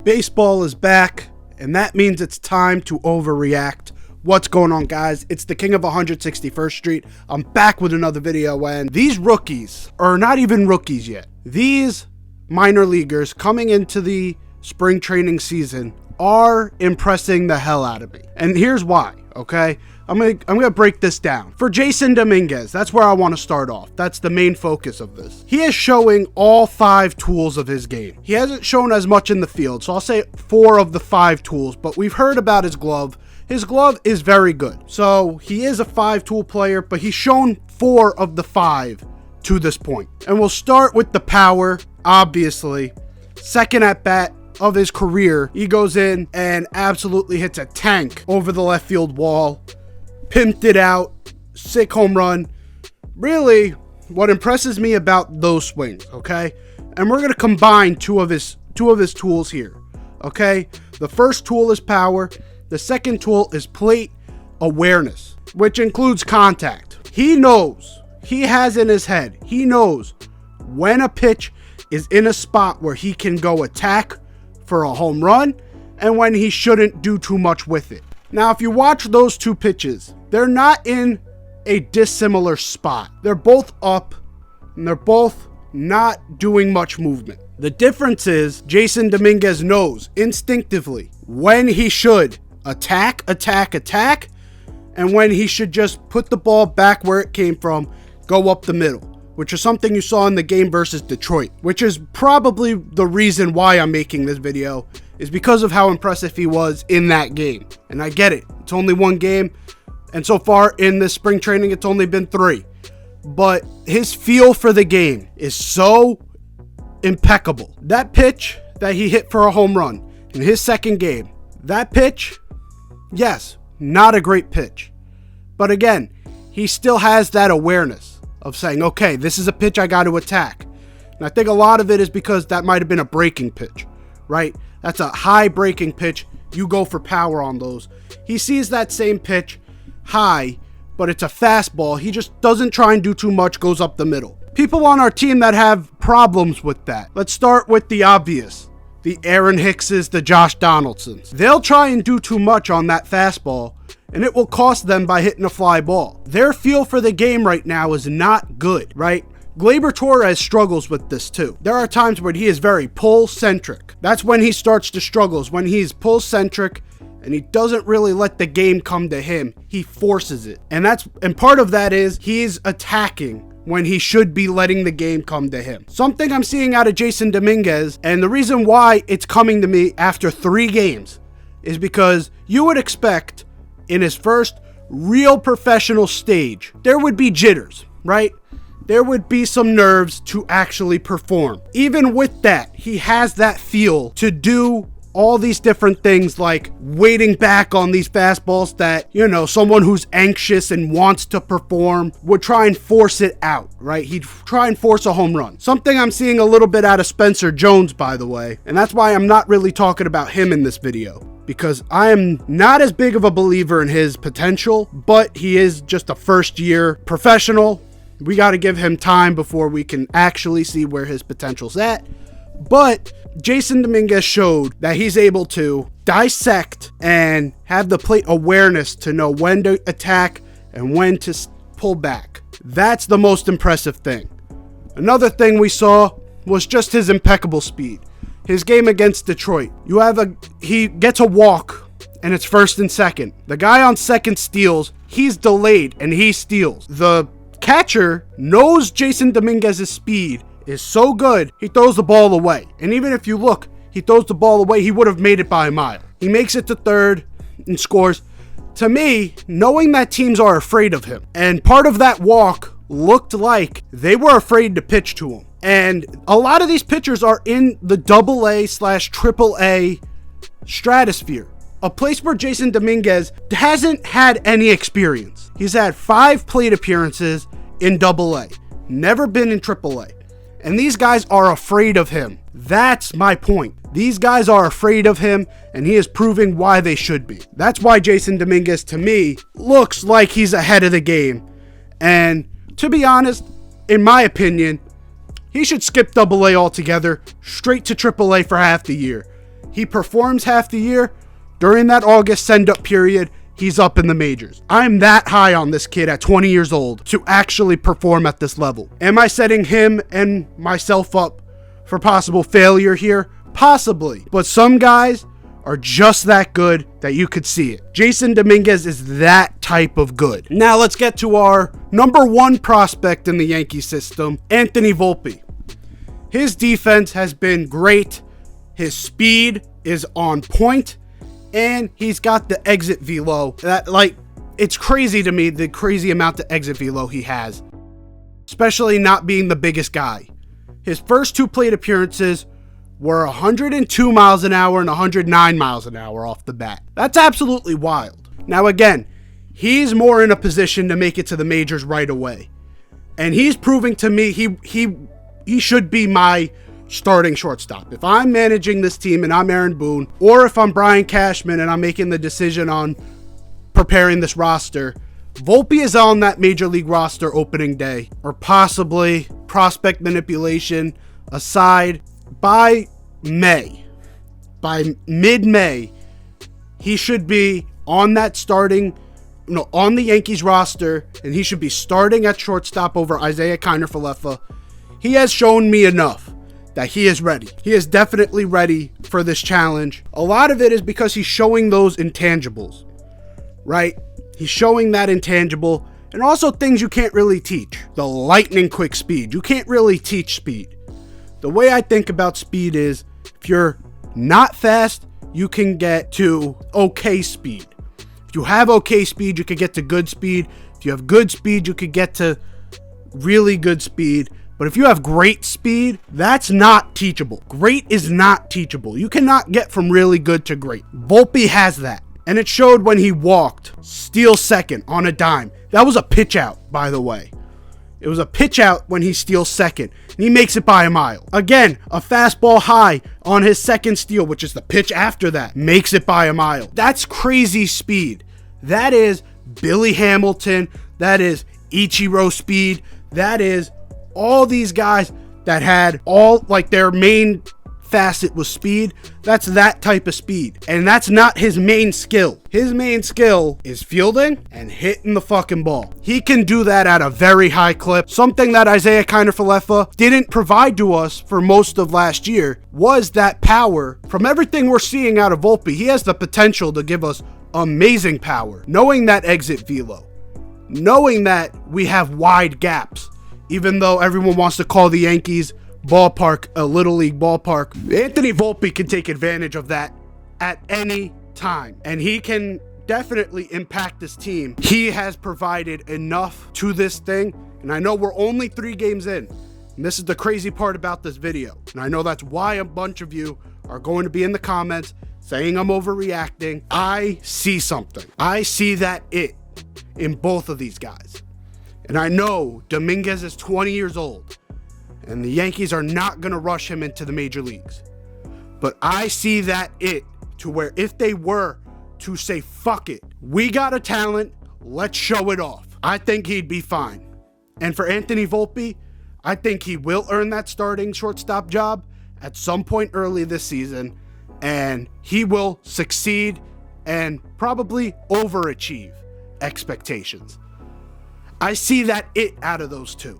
Baseball is back, and that means it's time to overreact. What's going on, guys? It's the king of 161st Street. I'm back with another video, and these rookies are not even rookies yet. These minor leaguers coming into the spring training season are impressing the hell out of me. And here's why, okay? I'm gonna break this down. For Jason Dominguez, that's where I want to start off. That's the main focus of this. He is showing all 5 tools of his game. He hasn't shown as much in the field, so I'll say 4 of the 5 tools, but we've heard about his glove. His glove is very good. So he is a 5-tool player, but he's shown 4 of the 5 to this point. And we'll start with the power, obviously. Second at bat of his career, he goes in and absolutely hits a tank over the left field wall. Pimped it out, sick home run. Really, what impresses me about those swings, okay? And we're going to combine two of his tools here, okay? The first tool is power. The second tool is plate awareness, which includes contact. He knows, he has in his head, he knows when a pitch is in a spot where he can go attack for a home run and when he shouldn't do too much with it. Now, if you watch those 2 pitches, they're not in a dissimilar spot. They're both up, and they're both not doing much movement. The difference is Jason Dominguez knows instinctively when he should attack, and when he should just put the ball back where it came from, go up the middle, which is something you saw in the game versus Detroit, which is probably the reason why I'm making this video, is because of how impressive he was in that game. And I get it. It's only 1 game. And so far in this spring training, it's only been 3. But his feel for the game is so impeccable. That pitch that he hit for a home run in his second game, that pitch, yes, not a great pitch. But again, he still has that awareness of saying, okay, this is a pitch I got to attack. And I think a lot of it is because that might have been a breaking pitch, right? That's a high breaking pitch. You go for power on those. He sees that same pitch high, but it's a fastball. He just doesn't try and do too much, goes up the middle. People on our team that have problems with that. Let's start with the obvious. The Aaron Hickses, the Josh Donaldsons. They'll try and do too much on that fastball, and it will cost them by hitting a fly ball. Their feel for the game right now is not good, right? Gleyber Torres struggles with this too. There are times when he is very pull-centric. That's when he starts to struggle, when he's pull-centric and he doesn't really let the game come to him. He forces it. And part of that is he's attacking when he should be letting the game come to him. Something I'm seeing out of Jason Dominguez, and the reason why it's coming to me after 3 games, is because you would expect in his first real professional stage, there would be jitters, right? There would be some nerves to actually perform. Even with that, he has that feel to do all these different things, like waiting back on these fastballs that, you know, someone who's anxious and wants to perform would try and force it out, right? He'd try and force a home run. Something I'm seeing a little bit out of Spencer Jones, by the way, and that's why I'm not really talking about him in this video, because I am not as big of a believer in his potential, but he is just a first-year professional. We got to give him time before we can actually see where his potential's at. But Jason Dominguez showed that he's able to dissect and have the plate awareness to know when to attack and when to pull back. That's the most impressive thing. Another thing we saw was just his impeccable speed. His game against Detroit. He gets a walk and it's first and second. The guy on second steals. He's delayed and he steals. The catcher knows Jason Dominguez's speed is so good, he throws the ball away. And even if you look, he throws the ball away, he would have made it by a mile. He makes it to third and scores. To me, knowing that teams are afraid of him, and part of that walk looked like they were afraid to pitch to him. And a lot of these pitchers are in the AA/AAA stratosphere, a place where Jason Dominguez hasn't had any experience. He's had 5 plate appearances in AA, never been in AAA. And these guys are afraid of him. That's my point. These guys are afraid of him, and he is proving why they should be. That's why Jason Dominguez, to me, looks like he's ahead of the game. And to be honest, in my opinion, he should skip AA altogether, straight to AAA for half the year. He performs half the year. During that August send-up period, he's up in the majors. I'm that high on this kid at 20 years old to actually perform at this level. Am I setting him and myself up for possible failure here? Possibly. But some guys are just that good that you could see it. Jason Dominguez is that type of good. Now let's get to our number one prospect in the Yankee system, Anthony Volpe. His defense has been great. His speed is on point, and he's got the exit velo that, like, it's crazy to me, the crazy amount of exit velo he has, especially not being the biggest guy. His first two plate appearances were 102 miles an hour and 109 miles an hour off the bat. That's absolutely wild. Now again, he's more in a position to make it to the majors right away. And he's proving to me he should be my starting shortstop. If I'm managing this team and I'm Aaron Boone, or if I'm Brian Cashman and I'm making the decision on preparing this roster, Volpe is on that major league roster opening day, or possibly prospect manipulation aside. By mid-May, he should be on that on the Yankees roster, and he should be starting at shortstop over Isaiah Kiner-Falefa. He has shown me enough that he is ready. He is definitely ready for this challenge. A lot of it is because he's showing those intangibles, right? He's showing that intangible, and also things you can't really teach. The lightning quick speed. You can't really teach speed. The way I think about speed is, if you're not fast, you can get to okay speed. If you have okay speed, you can get to good speed. If you have good speed, you could get to really good speed. But if you have great speed, that's not teachable. Great is not teachable. You cannot get from really good to great. Volpe has that. And it showed when he walked, steal second on a dime. That was a pitch out, by the way. It was a pitch out when he steals second, and he makes it by a mile. Again, a fastball high on his second steal, which is the pitch after that, makes it by a mile. That's crazy speed. That is Billy Hamilton. That is Ichiro speed. That is all these guys that had all, like, their main facet was speed. That's that type of speed, and that's not his main skill. His main skill is fielding and hitting the fucking ball. He can do that at a very high clip. Something that Isaiah Kiner-Falefa didn't provide to us for most of last year was that power. From everything we're seeing out of Volpe, he has the potential to give us amazing power. Knowing that exit velo, knowing that we have wide gaps, even though everyone wants to call the Yankees ballpark a little league ballpark, Anthony Volpe can take advantage of that at any time, and he can definitely impact this team. He has provided enough to this thing, and I know we're only 3 games in, and this is the crazy part about this video, and I know that's why a bunch of you are going to be in the comments saying I'm overreacting. I see something. I see that it in both of these guys, and I know Dominguez is 20 years old, and the Yankees are not going to rush him into the major leagues. But I see that it to where if they were to say, fuck it, we got a talent, let's show it off, I think he'd be fine. And for Anthony Volpe, I think he will earn that starting shortstop job at some point early this season, and he will succeed and probably overachieve expectations. I see that it out of those two.